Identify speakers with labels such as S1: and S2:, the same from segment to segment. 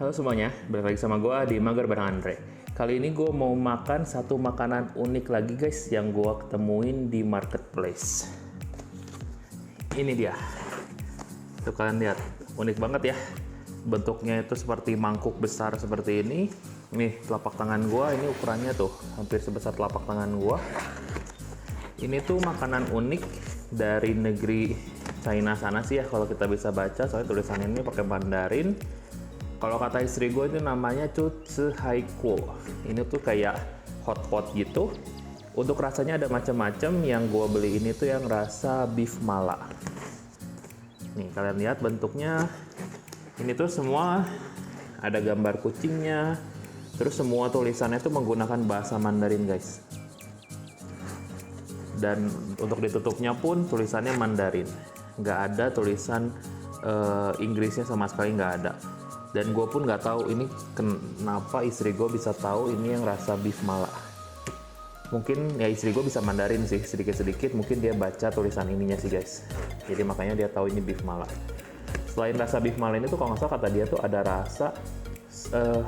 S1: Halo semuanya, balik lagi sama gue di Mager bareng Andre. Kali ini gue mau makan satu makanan unik lagi guys yang gue ketemuin di marketplace. Ini dia. Tuh kalian lihat, unik banget ya. Bentuknya itu seperti mangkuk besar seperti ini. Nih telapak tangan gue, ini ukurannya tuh hampir sebesar telapak tangan gue. Ini tuh makanan unik dari negeri China sana sih ya kalau kita bisa baca, soalnya tulisannya ini pakai Mandarin. Kalau kata istri gue itu namanya Chu Haiku. Ini tuh kayak hot pot gitu. Untuk rasanya ada macam-macam. Yang gue beli ini tuh yang rasa beef mala. Nih kalian lihat bentuknya. Ini tuh semua ada gambar kucingnya. Terus semua tulisannya tuh menggunakan bahasa Mandarin guys. Dan untuk ditutupnya pun tulisannya Mandarin. Nggak ada tulisan Inggrisnya sama sekali, nggak ada. Dan gue pun nggak tahu ini kenapa istri gue bisa tahu ini yang rasa beef mala. Mungkin ya istri gue bisa Mandarin sih sedikit-sedikit, mungkin dia baca tulisan ininya sih guys. Jadi makanya dia tahu ini beef mala. Selain rasa beef mala ini tuh kalau nggak salah kata dia tuh ada rasa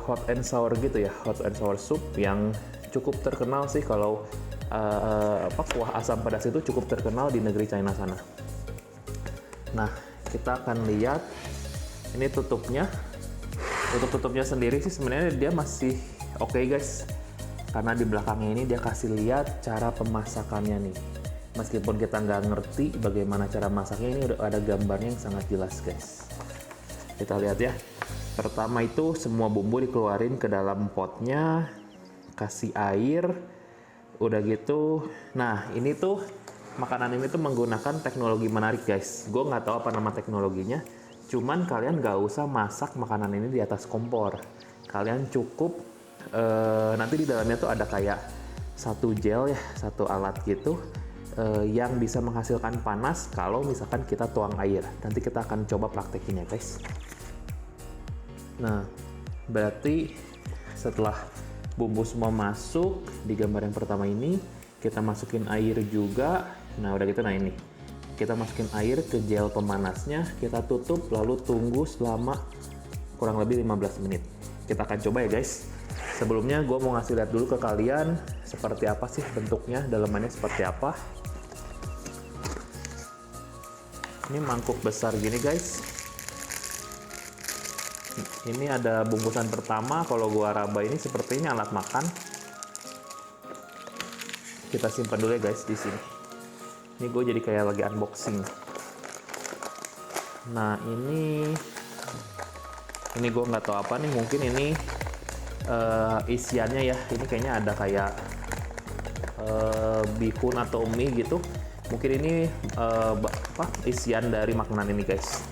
S1: hot and sour gitu ya, hot and sour soup yang cukup terkenal sih kalau kuah asam pedas itu cukup terkenal di negeri China sana. Nah kita akan lihat ini tutupnya. Untuk tutupnya sendiri sih sebenarnya dia masih oke guys, karena di belakangnya ini dia kasih lihat cara pemasakannya nih. Meskipun kita nggak ngerti bagaimana cara masaknya, ini udah ada gambarnya yang sangat jelas guys. Kita lihat ya. Pertama itu semua bumbu dikeluarin ke dalam potnya, kasih air, udah gitu. Nah ini tuh makanan ini tuh menggunakan teknologi menarik guys. Gue nggak tahu apa nama teknologinya. Cuman kalian nggak usah masak makanan ini di atas kompor. Kalian cukup nanti di dalamnya tuh ada kayak satu gel ya, satu alat gitu yang bisa menghasilkan panas kalau misalkan kita tuang air. Nanti kita akan coba praktekin ya guys. Nah, berarti setelah bumbu semua masuk di gambar yang pertama ini, kita masukin air juga. Nah udah gitu, nah ini. Kita masukin air ke gel pemanasnya, kita tutup lalu tunggu selama kurang lebih 15 menit. Kita akan coba ya guys. Sebelumnya gue mau ngasih lihat dulu ke kalian seperti apa sih bentuknya, dalamannya seperti apa. Ini mangkuk besar gini guys. Ini ada bungkusan pertama, kalau gue raba ini sepertinya alat makan. Kita simpan dulu ya guys di sini. Ini gue jadi kayak lagi unboxing. Nah ini gue nggak tahu apa nih, mungkin ini isiannya ya. Ini kayaknya ada kayak bihun atau mie gitu. Mungkin ini isian dari makanan ini guys.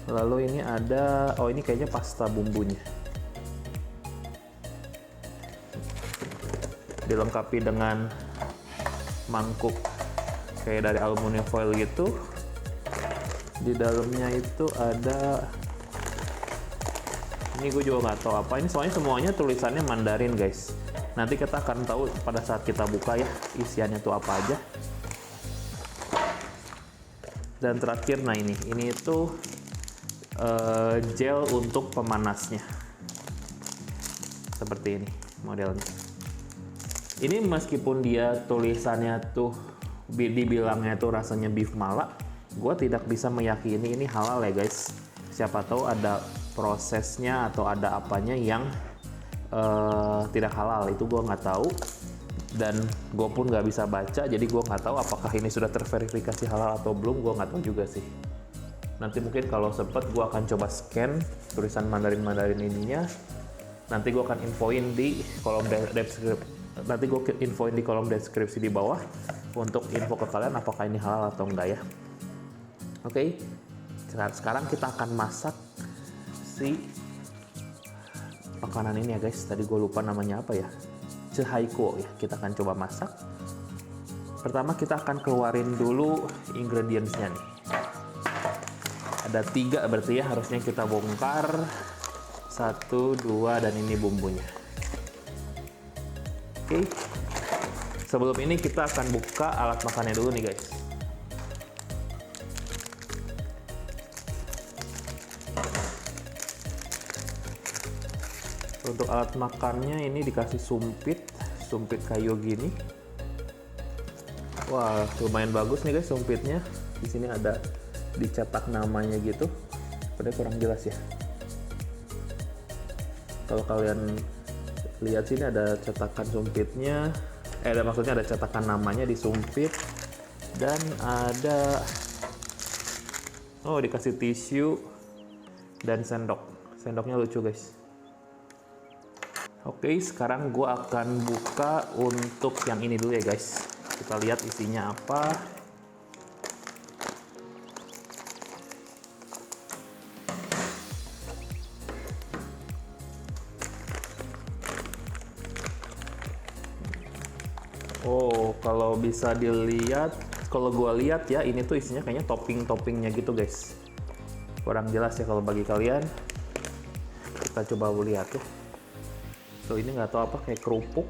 S1: Lalu ini ada, oh ini kayaknya pasta bumbunya. Dilengkapi dengan mangkuk kayak dari aluminium foil gitu. Di dalamnya itu ada, ini gue juga nggak tahu apa ini, soalnya semuanya tulisannya Mandarin guys. Nanti kita akan tahu pada saat kita buka ya isiannya tuh apa aja. Dan terakhir, nah ini itu gel untuk pemanasnya seperti ini modelnya. Ini meskipun dia tulisannya tuh dibilangnya tuh rasanya beef mala, gue tidak bisa meyakini ini halal ya guys. Siapa tahu ada prosesnya atau ada apanya yang tidak halal, itu gue nggak tahu. Dan gue pun nggak bisa baca, jadi gue nggak tahu apakah ini sudah terverifikasi halal atau belum, gue nggak tahu juga sih. Nanti mungkin kalau sempet gue akan coba scan tulisan Mandarin ininya. Nanti gue akan infoin di kolom deskripsi. Nanti gue infoin di kolom deskripsi di bawah untuk info ke kalian apakah ini halal atau enggak ya. Oke, sekarang kita akan masak si makanan ini ya guys. Tadi gue lupa namanya apa ya, Chu Haiku ya. Kita akan coba masak. Pertama kita akan keluarin dulu ingredientsnya nih. Ada 3 berarti ya, harusnya kita bongkar. 1, 2, dan ini bumbunya. Oke. Sebelum ini kita akan buka alat makannya dulu nih guys. Untuk alat makannya ini dikasih sumpit kayu gini. Wah, lumayan bagus nih guys sumpitnya. Di sini ada dicetak namanya gitu. Padahal kurang jelas ya. Kalau kalian lihat sini ada cetakan sumpitnya. Maksudnya ada cetakan namanya di sumpit. Dan ada dikasih tisu dan sendok. Sendoknya lucu guys. Oke, sekarang gue akan buka untuk yang ini dulu ya guys. Kita lihat isinya apa. Oh, kalau bisa dilihat, kalau gue lihat ya, ini tuh isinya kayaknya topping-toppingnya gitu guys. Kurang jelas ya kalau bagi kalian. Kita coba lihat ya. Tuh ini nggak tahu apa, kayak kerupuk.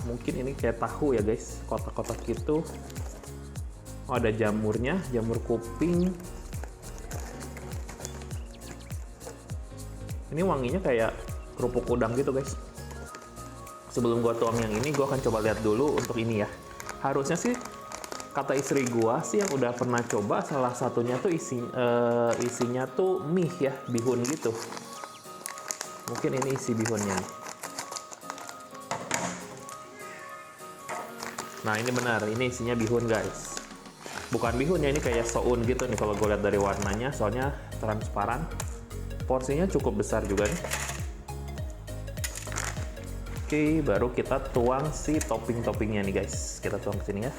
S1: Mungkin ini kayak tahu ya guys, kotak-kotak gitu. Oh, ada jamurnya, jamur kuping. Ini wanginya kayak kerupuk udang gitu guys. Sebelum gua tuang yang ini, gua akan coba lihat dulu untuk ini ya. Harusnya sih, kata istri gua sih yang udah pernah coba, salah satunya tuh isinya tuh mie ya, bihun gitu. Mungkin ini isi bihunnya nih. Nah ini benar, ini isinya bihun guys. Bukan bihun ya, ini kayak soun gitu nih kalau gue lihat dari warnanya, soalnya transparan. Porsinya cukup besar juga nih. Oke, baru kita tuang si topping-toppingnya nih guys. Kita tuang ke sini ya.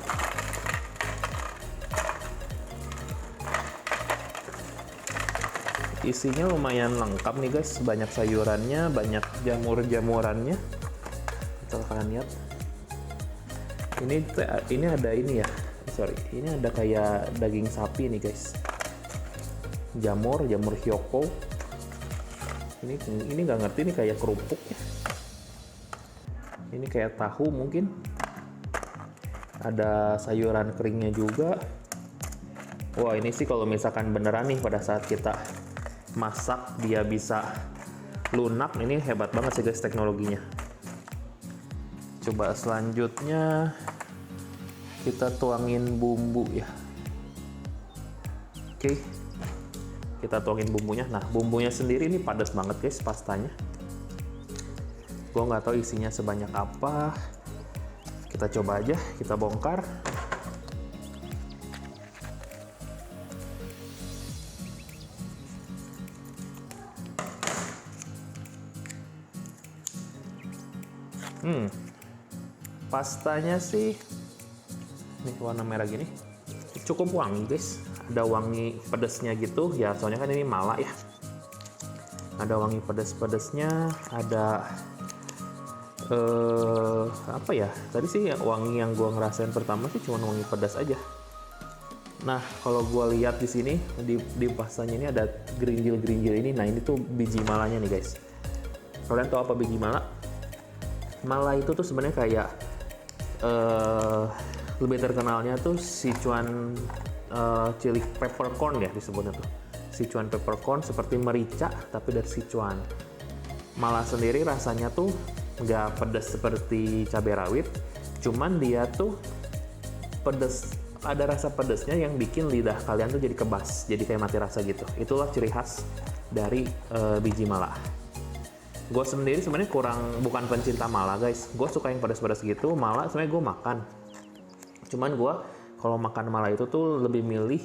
S1: Isinya lumayan lengkap nih guys, banyak sayurannya, banyak jamur-jamurannya. Kalau kalian lihat, ini ada ini ya, ini ada kayak daging sapi nih guys. Jamur hyoko. Ini nggak ngerti nih, kayak kerupuk ya. Ini kayak tahu mungkin. Ada sayuran keringnya juga. Wah ini sih kalau misalkan beneran nih pada saat kita masak dia bisa lunak, ini hebat banget sih guys teknologinya. Coba selanjutnya kita tuangin bumbu ya. Oke, kita tuangin bumbunya. Nah bumbunya sendiri ini padat banget guys pastanya. Gue nggak tahu isinya sebanyak apa. Kita coba aja, kita bongkar. Pastanya sih nih warna merah gini cukup wangi guys, ada wangi pedesnya gitu ya, soalnya kan ini mala ya, ada wangi pedas-pedasnya, ada apa ya, tadi sih wangi yang gua ngerasain pertama sih cuma wangi pedas aja. Nah kalau gua lihat di sini di pastanya ini ada gerinjil ini. Nah ini tuh biji malanya nih guys. Kalian tahu apa biji mala? Mala itu tuh sebenarnya kayak lebih terkenalnya tuh Sichuan chili peppercorn ya disebutnya tuh. Sichuan peppercorn seperti merica tapi dari Sichuan. Mala sendiri rasanya tuh nggak pedas seperti cabai rawit, cuman dia tuh pedas, ada rasa pedasnya yang bikin lidah kalian tuh jadi kebas, jadi kayak mati rasa gitu. Itulah ciri khas dari biji mala. Gue sendiri sebenarnya bukan pencinta mala guys. Gue suka yang pedas-pedas gitu. Mala sebenarnya gue makan. Cuman gue kalau makan mala itu tuh lebih milih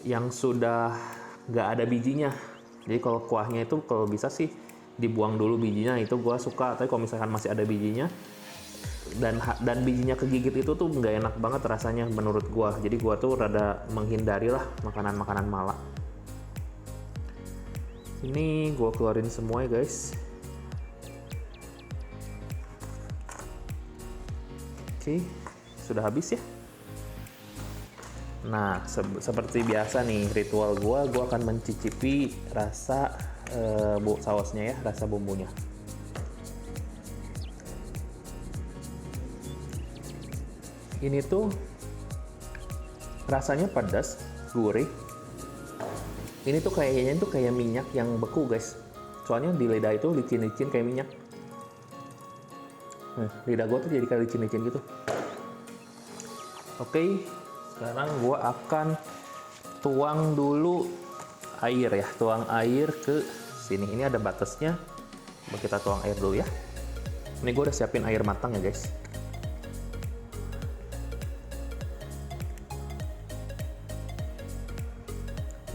S1: yang sudah nggak ada bijinya. Jadi kalau kuahnya itu kalau bisa sih dibuang dulu bijinya, itu gue suka. Tapi kalau misalkan masih ada bijinya dan bijinya kegigit itu tuh nggak enak banget rasanya menurut gue. Jadi gue tuh rada menghindari lah makanan-makanan mala. Ini gue keluarin semua ya guys. Oke, sudah habis ya. Nah seperti biasa nih ritual gue akan mencicipi rasa sausnya ya, rasa bumbunya. Ini tuh rasanya pedas, gurih. Ini tuh kayaknya tuh kayak minyak yang beku guys. Soalnya di lidah itu licin-licin kayak minyak. Nah, lidah gue tuh jadi kayak licin-licin gitu. Oke, sekarang gue akan tuang dulu air ya. Tuang air ke sini. Ini ada batasnya. Kita tuang air dulu ya. Ini gue udah siapin air matang ya guys.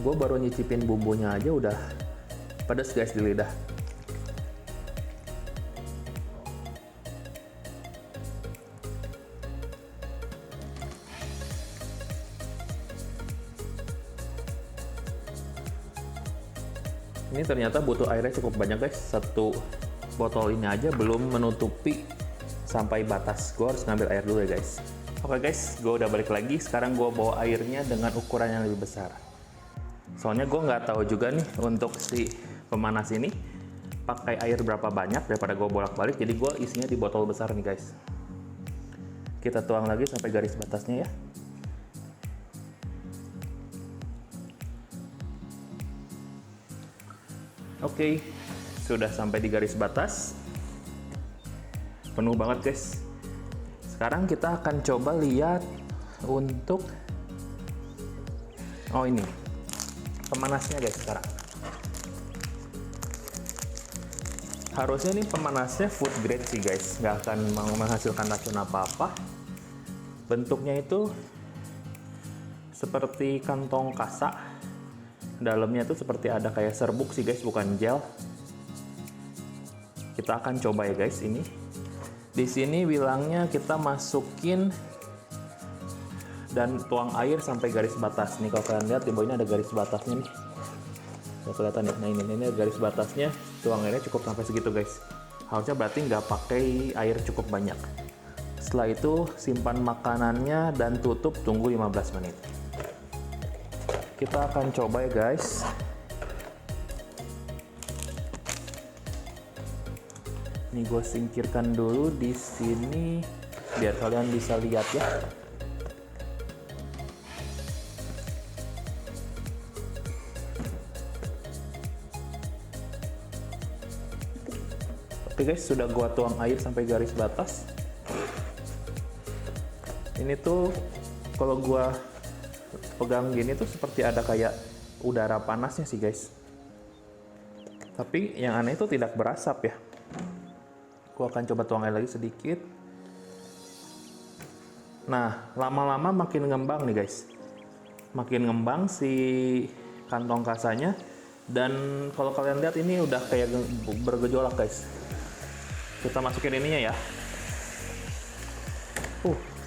S1: Gue baru nyicipin bumbunya aja udah pedas guys di lidah. Ini ternyata butuh airnya cukup banyak guys. Satu botol ini aja belum menutupi sampai batas. Gue harus ngambil air dulu ya guys. Oke guys, gue udah balik lagi. Sekarang gue bawa airnya dengan ukuran yang lebih besar. Soalnya gue nggak tahu juga nih untuk si pemanas ini pakai air berapa banyak daripada gue bolak-balik. Jadi gue isinya di botol besar nih guys. Kita tuang lagi sampai garis batasnya ya. Oke, sudah sampai di garis batas. Penuh banget guys. Sekarang kita akan coba lihat untuk ini pemanasnya guys sekarang. Harusnya nih pemanasnya food grade sih guys, nggak akan menghasilkan racun apa-apa. Bentuknya itu seperti kantong kasa. Dalamnya tuh seperti ada kayak serbuk sih guys, bukan gel. Kita akan coba ya guys ini. Di sini bilangnya kita masukin dan tuang air sampai garis batas. Nih kalau kalian lihat di bawah ini ada garis batasnya nih. Nggak kelihatan ya? Nah ini garis batasnya. Tuang airnya cukup sampai segitu guys. Harusnya berarti nggak pakai air cukup banyak. Setelah itu simpan makanannya dan tutup, tunggu 15 menit. Kita akan coba ya guys. Ini gue singkirkan dulu di sini biar kalian bisa lihat ya. Oke guys, sudah gua tuang air sampai garis batas. Ini tuh kalau gua pegang gini tuh seperti ada kayak udara panasnya sih guys. Tapi yang aneh itu tidak berasap ya. Gua akan coba tuang air lagi sedikit. Nah, lama-lama makin ngembang nih guys. Makin ngembang si kantong kasanya. Dan kalau kalian lihat ini udah kayak bergejolak guys. Kita masukin ininya ya.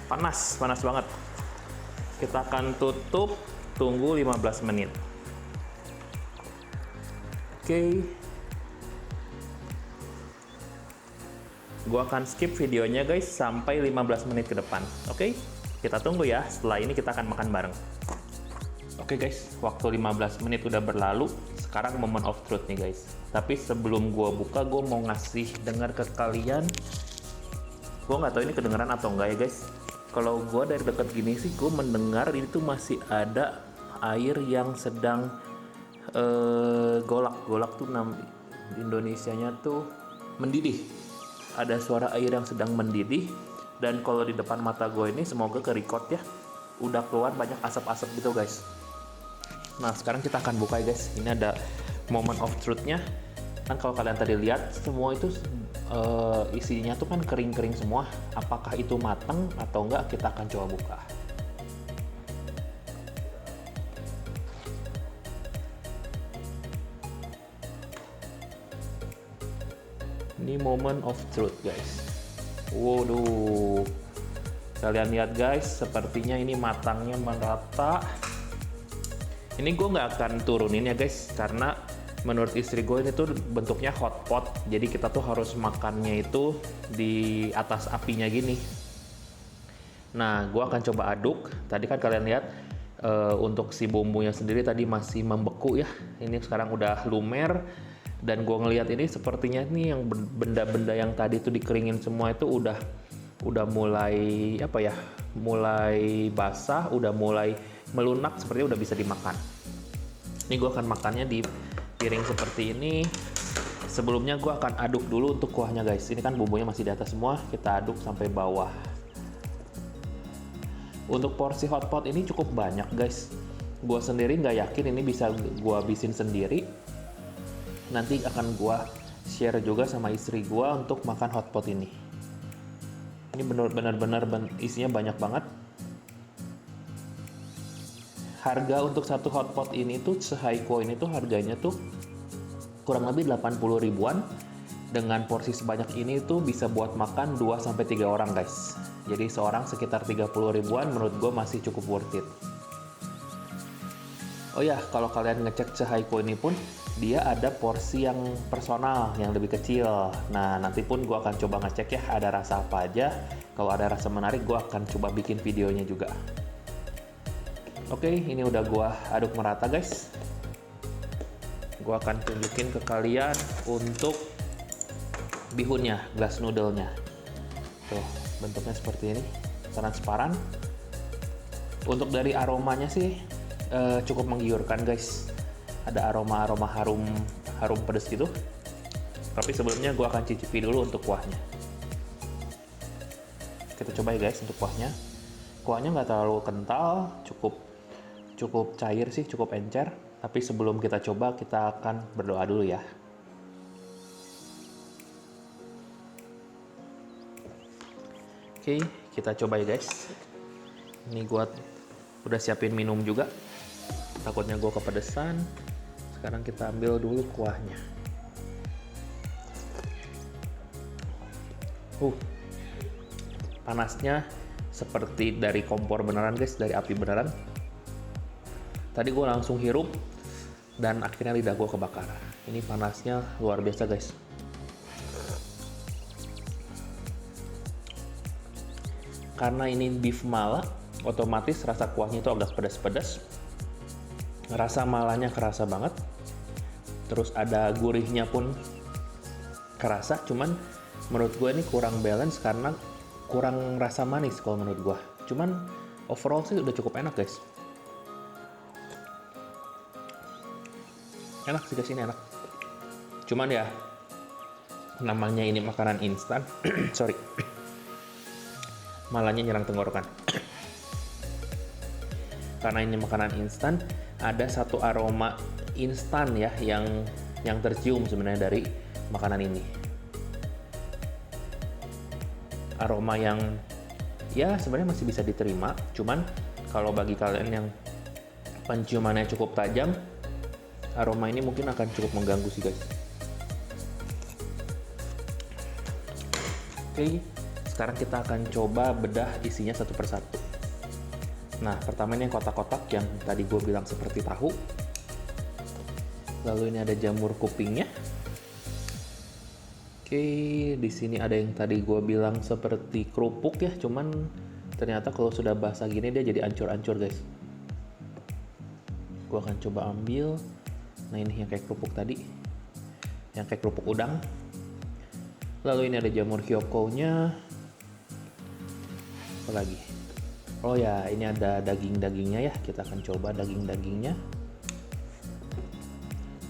S1: Panas banget. Kita akan tutup, tunggu 15 menit. Oke. Gua akan skip videonya guys sampai 15 menit ke depan. Oke? Kita tunggu ya. Setelah ini kita akan makan bareng. Oke guys, waktu 15 menit udah berlalu. Sekarang moment of truth nih guys. Tapi sebelum gua buka, gua mau ngasih dengar ke kalian. Gua nggak tahu ini kedengeran atau enggak ya guys. Kalau gua dari dekat gini sih, gua mendengar ini tuh masih ada air yang sedang golak tuh Indonesianya tuh mendidih. Ada suara air yang sedang mendidih. Dan kalau di depan mata gue ini, semoga ke record ya, udah keluar banyak asap-asap gitu guys. Nah sekarang kita akan buka ya guys. Ini ada moment of truth-nya. Kan kalau kalian tadi lihat, semua itu isinya tuh kan kering-kering semua. Apakah itu matang atau enggak, kita akan coba buka. Ini moment of truth guys. Waduh, kalian lihat guys, sepertinya ini matangnya merata. Ini gue nggak akan turunin ya guys, karena menurut istri gue ini tuh bentuknya hot pot. Jadi kita tuh harus makannya itu di atas apinya gini. Nah, gue akan coba aduk. Tadi kan kalian lihat untuk si bumbunya sendiri tadi masih membeku ya. Ini sekarang udah lumer. Dan gue ngelihat ini sepertinya nih yang benda-benda yang tadi tuh dikeringin semua itu udah mulai apa ya, mulai basah, udah mulai melunak, sepertinya udah bisa dimakan. Ini gue akan makannya di piring seperti ini. Sebelumnya gue akan aduk dulu untuk kuahnya guys. Ini kan bumbunya masih di atas semua, kita aduk sampai bawah. Untuk porsi hotpot ini cukup banyak guys. Gue sendiri nggak yakin ini bisa gue habisin sendiri. Nanti akan gue share juga sama istri gue untuk makan hotpot ini. Ini benar-benar isinya banyak banget. Harga untuk satu hotpot ini tuh Sehaiko ini tuh harganya tuh kurang lebih 80 ribuan. Dengan porsi sebanyak ini tuh bisa buat makan 2-3 orang guys. Jadi seorang sekitar 30 ribuan, menurut gue masih cukup worth it. Oh ya, kalau kalian ngecek Sehaiko ini pun dia ada porsi yang personal yang lebih kecil. Nah, nanti pun gue akan coba ngecek ya ada rasa apa aja. Kalau ada rasa menarik gue akan coba bikin videonya juga. Oke, ini udah gue aduk merata guys. Gue akan tunjukin ke kalian untuk bihunnya, glass noodle-nya. Tuh, bentuknya seperti ini, transparan. Untuk dari aromanya sih cukup menggiurkan guys. Ada aroma harum pedas gitu. Tapi sebelumnya gue akan cicipi dulu untuk kuahnya. Kita coba ya guys untuk kuahnya. Kuahnya nggak terlalu kental, cukup cair sih, cukup encer. Tapi sebelum kita coba, kita akan berdoa dulu ya. Oke, kita coba ya guys. Ini gue udah siapin minum juga. Takutnya gue kepedesan. Sekarang kita ambil dulu kuahnya. Panasnya seperti dari kompor beneran guys, dari api beneran. Tadi gue langsung hirup dan akhirnya lidah gue kebakar. Ini panasnya luar biasa guys. Karena ini beef mala, otomatis rasa kuahnya itu agak pedas-pedas. Rasa malanya kerasa banget. Terus ada gurihnya pun kerasa, cuman menurut gue ini kurang balance karena kurang rasa manis kalau menurut gue. Cuman overall sih udah cukup enak guys. Enak sih guys, ini enak. Cuman ya, namanya ini makanan instan. Sorry. Malahnya nyerang tenggorokan. Karena ini makanan instan, ada satu aroma instan ya yang tercium sebenarnya dari makanan ini. Aroma yang ya sebenarnya masih bisa diterima, cuman kalau bagi kalian yang penciumannya cukup tajam, aroma ini mungkin akan cukup mengganggu sih guys. Oke, sekarang kita akan coba bedah isinya satu persatu. Nah, pertama ini yang kotak-kotak yang tadi gue bilang seperti tahu. Lalu ini ada jamur kupingnya. Oke, di sini ada yang tadi gue bilang seperti kerupuk ya, cuman ternyata kalau sudah basah gini dia jadi ancur-ancur guys. Gue akan coba ambil. Nah, ini yang kayak kerupuk tadi, yang kayak kerupuk udang. Lalu ini ada jamur hyoko-nya. Apa lagi? Oh ya, ini ada daging-dagingnya ya. Kita akan coba daging-dagingnya.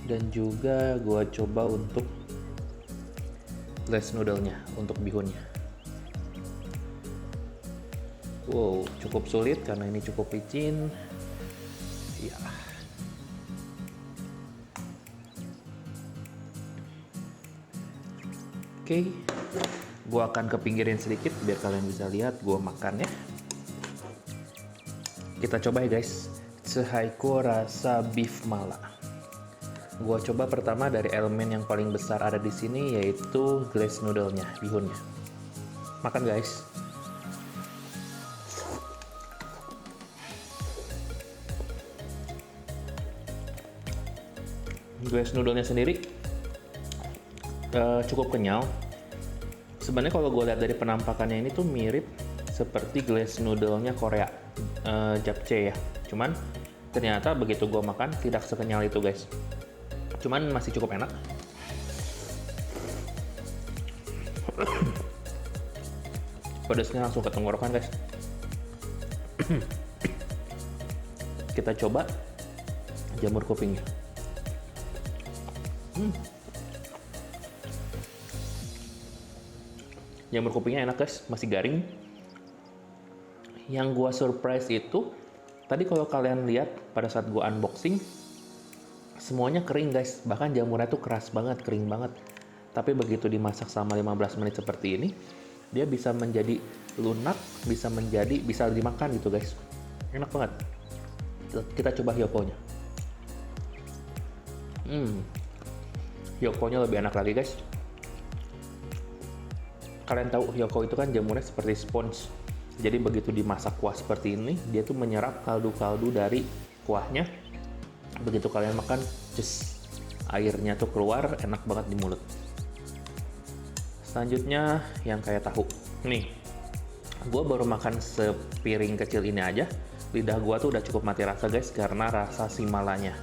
S1: Dan juga gue coba untuk glass noodle-nya, untuk bihunnya. Wow, cukup sulit karena ini cukup licin. Ya. Oke, gue akan kepinggirin sedikit biar kalian bisa lihat gue makan ya. Kita coba ya guys, Sehaiko rasa beef mala. Gue coba pertama dari elemen yang paling besar ada di sini, yaitu glass noodle-nya, bihunnya. Makan guys. Glass noodle-nya sendiri cukup kenyal. Sebenarnya kalau gue lihat dari penampakannya ini tuh mirip seperti glass noodle-nya Korea, japchae ya. Cuman ternyata begitu gue makan tidak sekenyal itu guys. Cuman masih cukup enak. Pedasnya langsung ke tenggorokan guys. Kita coba jamur kupingnya. Jamur kupingnya enak guys, masih garing. Yang gua surprise itu, tadi kalau kalian lihat pada saat gua unboxing, semuanya kering guys, bahkan jamurnya tuh keras banget, kering banget. Tapi begitu dimasak selama 15 menit seperti ini, dia bisa menjadi lunak, bisa dimakan gitu guys. Enak banget. Kita coba hyokonya. Hyokonya lebih enak lagi guys. Kalian tahu hyoko itu kan jamurnya seperti spons. Jadi begitu dimasak kuah seperti ini, dia tuh menyerap kaldu-kaldu dari kuahnya. Begitu kalian makan, airnya tuh keluar, enak banget di mulut. Selanjutnya yang kayak tahu. Nih, gue baru makan sepiring kecil ini aja. Lidah gue tuh udah cukup mati rasa guys, karena rasa si malanya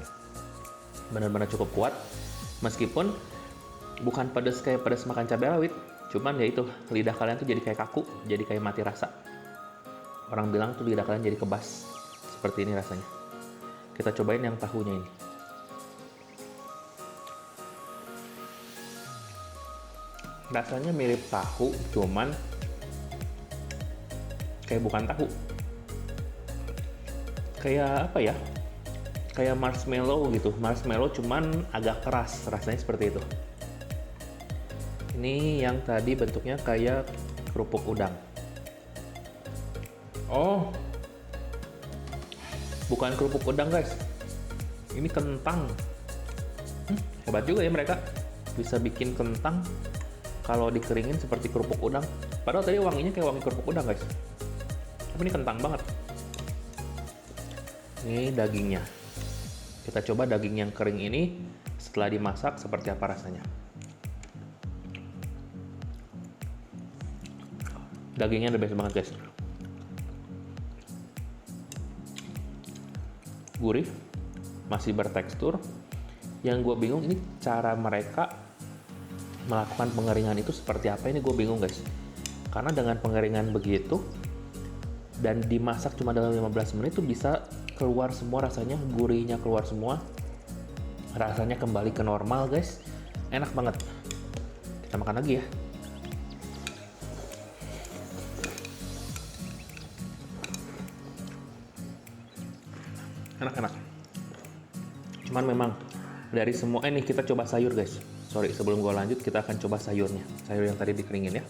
S1: benar-benar cukup kuat. Meskipun bukan pedas kayak pedas makan cabai rawit, cuman ya itu, lidah kalian tuh jadi kayak kaku, jadi kayak mati rasa. Orang bilang tuh lidah kalian jadi kebas. Seperti ini rasanya. Kita cobain yang tahunya ini. Rasanya mirip tahu, cuman kayak bukan tahu. Kayak apa ya? Kayak marshmallow gitu. Marshmallow cuman agak keras, rasanya seperti itu. Ini yang tadi bentuknya kayak kerupuk udang. Oh, bukan kerupuk udang guys. Ini kentang. Hebat juga ya mereka. Bisa bikin kentang kalau dikeringin seperti kerupuk udang. Padahal tadi wanginya kayak wangi kerupuk udang guys. Tapi ini kentang banget. Ini dagingnya. Kita coba daging yang kering ini setelah dimasak seperti apa rasanya. Dagingnya the best banget guys. Gurih, masih bertekstur. Yang gue bingung ini cara mereka melakukan pengeringan itu seperti apa, ini gue bingung guys. Karena dengan pengeringan begitu dan dimasak cuma dalam 15 menit tuh bisa keluar semua rasanya, gurihnya keluar semua. Rasanya kembali ke normal guys. Enak banget. Kita makan lagi ya. Enak-enak. Cuman memang dari semua ini kita coba sayur guys. Sorry, sebelum gue lanjut kita akan coba sayurnya. Sayur yang tadi dikeringin ya.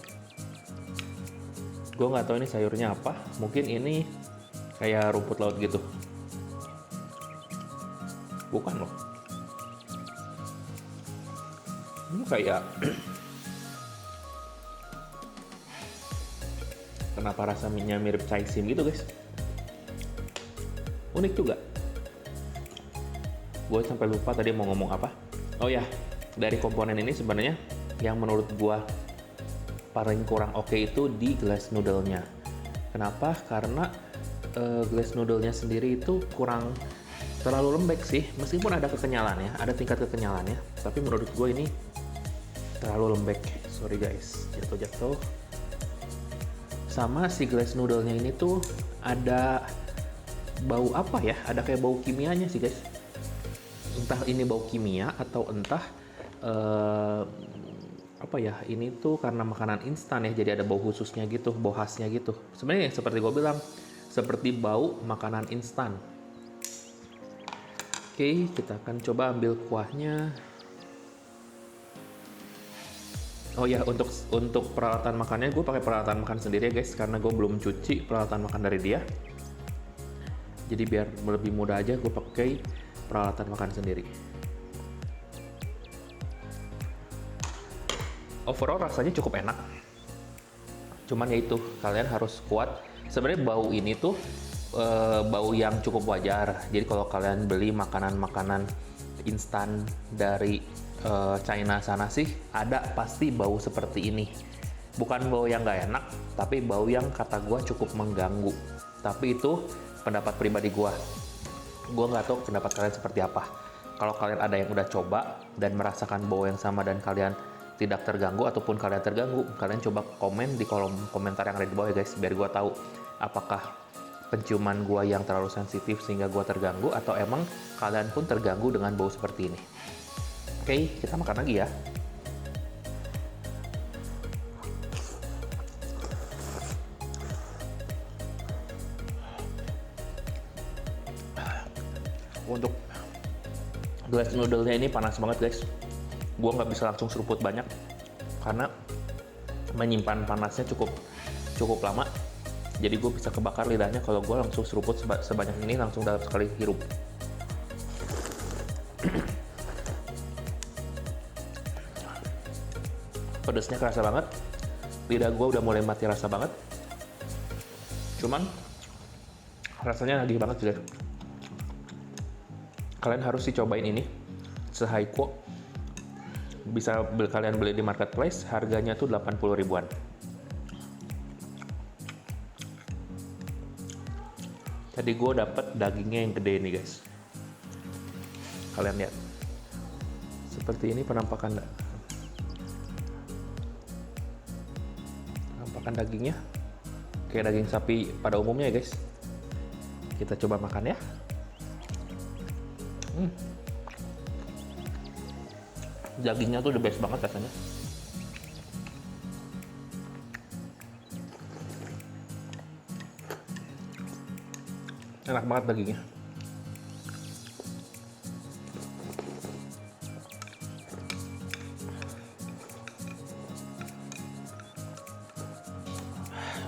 S1: Gue nggak tahu ini sayurnya apa. Mungkin ini kayak rumput laut gitu. Bukan loh. Ini kayak kenapa rasanya mirip caisim gitu guys. Unik juga. Gue sampai lupa tadi mau ngomong apa. Oh ya, dari komponen ini sebenarnya yang menurut gue paling kurang oke itu di glass noodle-nya. Kenapa? Karena glass noodle-nya sendiri itu kurang terlalu lembek sih. Meskipun ada kekenyalannya, ada tingkat kekenyalannya, tapi menurut gue ini terlalu lembek. Sorry guys, jatuh-jatuh. Sama si glass noodle-nya ini tuh ada bau apa ya? Ada kayak bau kimianya sih guys. Entah ini bau kimia atau entah apa ya, ini tuh karena makanan instan ya, jadi ada bau khususnya gitu, bau khasnya gitu. Sebenarnya seperti gue bilang, seperti bau makanan instan. Oke, kita akan coba ambil kuahnya. Oh ya, untuk peralatan makannya gue pakai peralatan makan sendiri ya guys, karena gue belum cuci peralatan makan dari dia. Jadi biar lebih mudah aja gue pakai peralatan makan sendiri. Overall rasanya cukup enak. Cuman ya itu, kalian harus kuat. Sebenarnya bau ini tuh bau yang cukup wajar. Jadi kalau kalian beli makanan-makanan instan dari China sana sih, ada pasti bau seperti ini. Bukan bau yang nggak enak, tapi bau yang kata gue cukup mengganggu. Tapi itu pendapat pribadi gue. Gue nggak tahu pendapat kalian seperti apa. Kalau kalian ada yang udah coba dan merasakan bau yang sama dan kalian tidak terganggu, ataupun kalian terganggu, kalian coba komen di kolom komentar yang ada di bawah ya guys, biar gue tahu apakah penciuman gua yang terlalu sensitif sehingga gua terganggu, atau emang kalian pun terganggu dengan bau seperti ini. Oke, kita makan lagi ya. Untuk glass noodle-nya ini panas banget guys. Gua nggak bisa langsung seruput banyak karena menyimpan panasnya cukup lama. Jadi gue bisa kebakar lidahnya kalau gue langsung seruput sebanyak ini langsung dalam sekali hirup. Pedesnya kerasa banget. Lidah gue udah mulai mati rasa banget. Cuman rasanya nagih banget guys. Kalian harus dicobain ini. Sehaiko. Bisa kalian beli di marketplace. Harganya tuh 80 ribuan. Tadi gue dapet dagingnya yang gede nih guys. Kalian lihat. Seperti ini penampakan dagingnya. Kayak daging sapi pada umumnya ya guys. Kita coba makan ya. Dagingnya tuh the best banget rasanya. Enak banget dagingnya.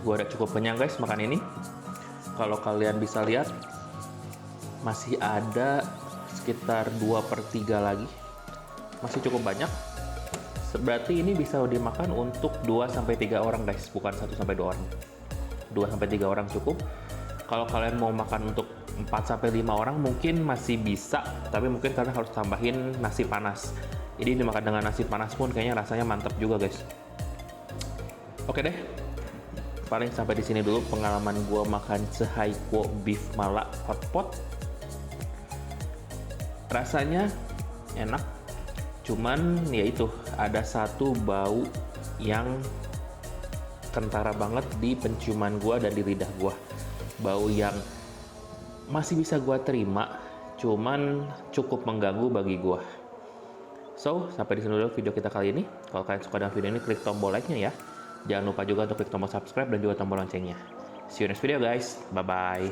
S1: Gue udah cukup kenyang guys makan ini. Kalau kalian bisa lihat, masih ada sekitar 2/3 lagi. Masih cukup banyak. Berarti ini bisa dimakan untuk 2-3 orang guys, bukan 1-2 orang. 2-3 orang cukup. Kalau kalian mau makan untuk 4-5 orang mungkin masih bisa, tapi mungkin kalian harus tambahin nasi panas. Jadi dimakan dengan nasi panas pun kayaknya rasanya mantap juga guys. Oke deh, paling sampai di sini dulu pengalaman gua makan Sehaiko Beef Mala Hot Pot. Rasanya enak, cuman ya itu ada satu bau yang kentara banget di penciuman gua dan di lidah gua. Bau yang masih bisa gua terima, cuman cukup mengganggu bagi gua. So, sampai di sini dulu video kita kali ini. Kalau kalian suka dengan video ini, klik tombol like-nya ya. Jangan lupa juga untuk klik tombol subscribe dan juga tombol loncengnya. See you next video guys. Bye-bye.